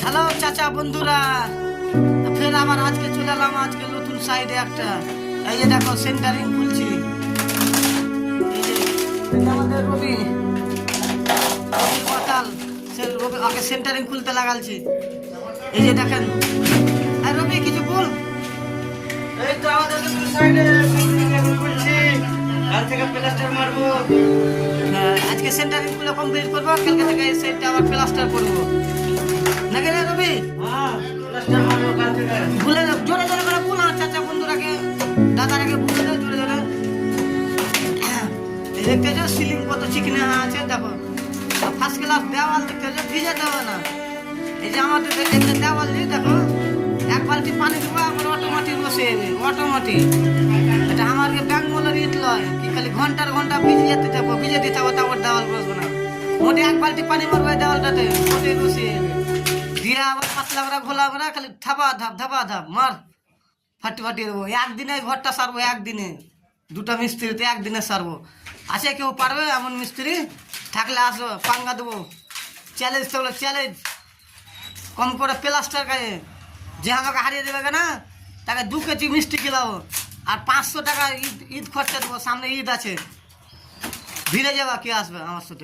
Hello চাচা বন্ধুরা, ফের আবার আজকে চলে এলাম আজকে নতুন সাইডে একটা। এই যে দেখো সেন্টারিং খুলছি। এই যে এটা আমাদের রবি কোটাল রবি আগে সেন্টারিং খুলতে লাগালছি। এই যে দেখেন, আর রবি কিছু বল। এই তো আমাদের নতুন সাইডে খুলছি, কাল থেকে প্লাস্টার মারবো। আজকে সেন্টারিং খুলে কমপ্লিট করবো, কালকে থেকে এই সাইডটা আবার প্লাস্টার করবো নাকি রে রবি? হ্যাঁ, প্লাস্টার মারবো কাল থেকে। ভুলে জোরে জোরে করে বল, আর চাচা বন্ধুরাকে দাদারাকে ভুলে দেয় জোরে জোরে। এই দেখতে যে সিলিং কত চিকনে আছে দেখো, ফার্স্ট ক্লাস দেওয়াল দেখতে যে ভিজে দেওয়া না। এই যে আমাদের এখানে দেওয়াল দিয়ে দেখো, এক বালতি পানি দেবো আমার অটোমেটিক বসে যাবে, অটোমেটিক। এটা আমার ব্যাঙ্গলের ইট লয় কি খালি ঘন্টার ঘন্টা ভিজে যেতে যাবো, ভিজে দিতে হবে তারপর দেওয়াল বসবো না। মোটে এক বালতি পানি মারবো দেওয়ালটাতে, মোটে বসে যাবে। দিয়ে আবার পাতলা করে ঘোলা করে খালি ধাপা ধাপ মার ফাটি ফাটিয়ে দেবো। একদিনে ঘরটা সারবো, একদিনে দুটা মিস্ত্রিতে একদিনে সারবো। আছে কেউ পারবে এমন মিস্ত্রি? থাকলে আসো, পাঙ্গা দেবো। চ্যালেঞ্জ তো হলো চ্যালেঞ্জ। কম করে প্লাস্টার কাজে যে আমাকে হারিয়ে দেবে না, তাকে 2 কেজি মিষ্টি খেলাবো আর 500 টাকা ঈদ খরচা দেবো। সামনে ঈদ আছে, ভিড়ে যাবা, কে আসবে আমার সাথে?